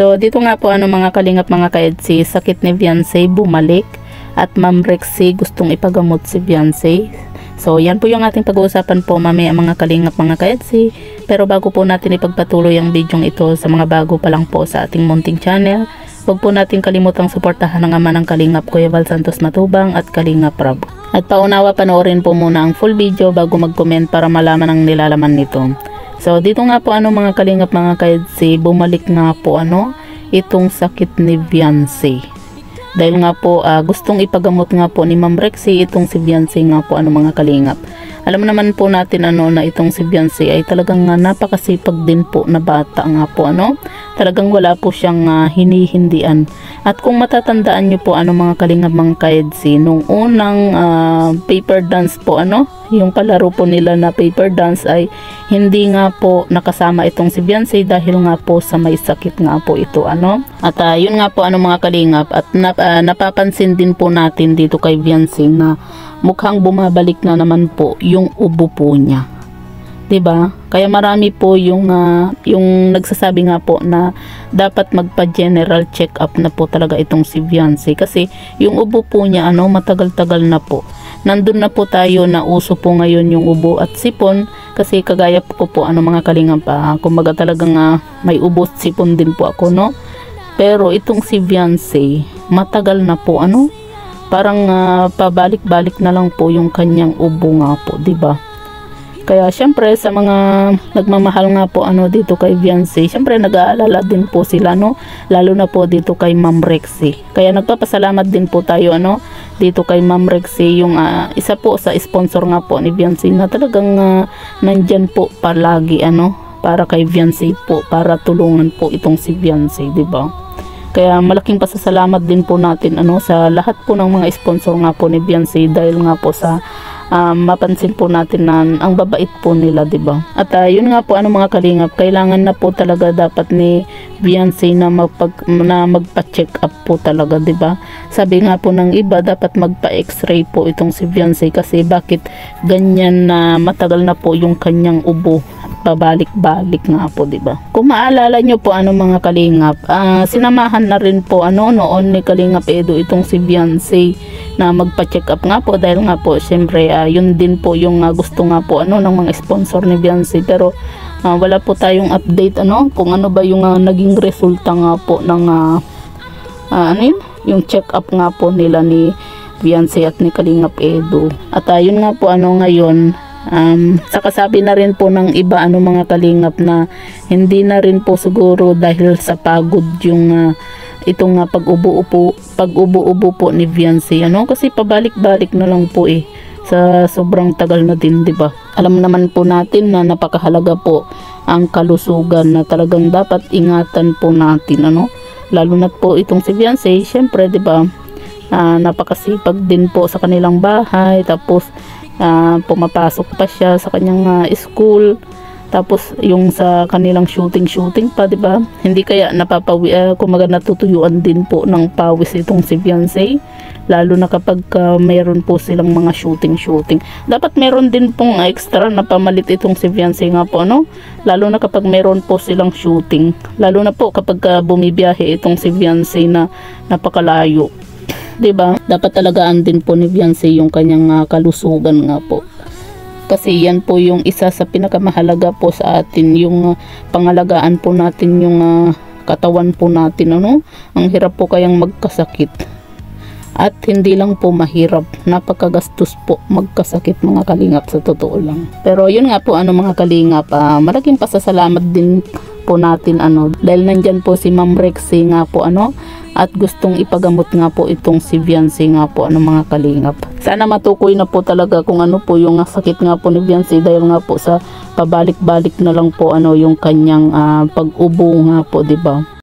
So dito nga po mga kalingap mga ka-EDSI, sakit ni Viancy bumalik at Ma'am Rexy gustong ipagamot si Viancy. So yan po yung ating pag-uusapan po mamaya mga kalingap mga ka-EDSI. Pero bago po natin ipagpatuloy ang video ito, sa mga bago pa lang po sa ating munting channel, huwag po natin kalimutang suportahan ang ama ng Kalingap Kuya Val Santos Matubang at Kalingap Rob. At paunawa panoorin po muna ang full video bago mag-comment para malaman ang nilalaman nito. So dito nga po mga kalingap mga ka-EDSI, bumalik nga po itong sakit ni Viancy. Dahil nga po gustong ipagamot nga po ni Ma'am Rexy itong si Viancy nga po mga kalingap. Alam naman po natin na itong si Viancy ay talagang napakasipag din po na bata nga po Talagang wala po siyang hinihindian. At kung matatandaan nyo po mga kalingap mga ka-EDSI, nung unang paper dance po yung palaro po nila na paper dance ay hindi nga po nakasama itong si Viancy dahil nga po sa may sakit nga po ito At yun nga po mga kalingap, at napapansin din po natin dito kay Viancy na mukhang bumabalik na naman po yung ubo po niya. 'Di ba? Kaya marami po yung nagsasabi nga po na dapat magpa-general check-up na po talaga itong si Viancy kasi yung ubo po niya matagal-tagal na po. Nandun na po tayo na uso po ngayon yung ubo at sipon kasi kagaya po mga kalingap kumbaga talagang may ubo at sipon din po ako Pero itong si Viancy matagal na po parang pabalik-balik na lang po yung kanyang ubo nga po, 'di ba? Kaya syempre sa mga nagmamahal nga po dito kay Viancy, syempre nag-aalala din po sila lalo na po dito kay Ma'am Rexy. Kaya nagpapasalamat din po tayo dito kay Ma'am Rexy, yung isa po sa sponsor nga po ni Viancy na talagang nandyan po palagi para kay Viancy po, para tulungan po itong si Viancy, 'di ba? Kaya malaking pasasalamat din po natin sa lahat po ng mga sponsor nga po ni Viancy dahil nga po sa mapansin po natin na ang babait po nila, 'di ba? At yun nga po mga kalingap, kailangan na po talaga dapat ni Viancy na magpa-check up po talaga, 'di ba? Sabi nga po ng iba dapat magpa-x-ray po itong si Viancy kasi bakit ganyan na matagal na po yung kanyang ubo. Pabalik-balik nga po, 'di ba? Kung maalala nyo po mga kalingap, sinamahan na rin po noon ni Kalingap Edu itong si Viancy na magpa-check up nga po dahil nga po syempre yun din po yung gusto nga po ng mga sponsor ni Viancy, pero wala po tayong update kung ba yung naging resulta nga po ng yung check up nga po nila ni Viancy at ni Kalingap Edu. At yun nga po ngayon, saka sabi na rin po ng iba mga kalingap na hindi na rin po siguro dahil sa pagod yung itong pag-ubo-ubo po ni Viancy kasi pabalik-balik na lang po sa sobrang tagal na din, 'di ba? Alam naman po natin na napakahalaga po ang kalusugan na talagang dapat ingatan po natin lalo na po itong si Viancy, syempre 'di ba? Napakasipag din po sa kanilang bahay, tapos pumapasok pa siya sa kanyang school, tapos yung sa kanilang shooting pa, 'di ba? Hindi kaya kumaga natutuyuan din po ng pawis itong si Viancy, lalo na kapag mayroon po silang mga shooting. Dapat meron din pong extra na pamalit itong si Viancy nga po lalo na kapag meron po silang shooting, lalo na po kapag bumibiyahe itong si Viancy na napakalayo. 'Di ba? Dapat talagaan din po ni Viancy yung kanyang kalusugan nga po. Kasi yan po yung isa sa pinakamahalaga po sa atin, yung pangalagaan po natin yung katawan po natin Ang hirap po kayang magkasakit. At hindi lang po mahirap, napakagastos po magkasakit mga kalingap sa totoo lang. Pero yun nga po mga kalingap, malaking pasasalamat din po natin dahil nandyan po si Ma'am Rexy nga po at gustong ipagamot nga po itong si Viancy nga po mga kalingap. Sana matukoy na po talaga kung po yung sakit nga po ni Viancy dahil nga po sa pabalik-balik na lang po yung kanyang pag-ubo nga po, 'di ba?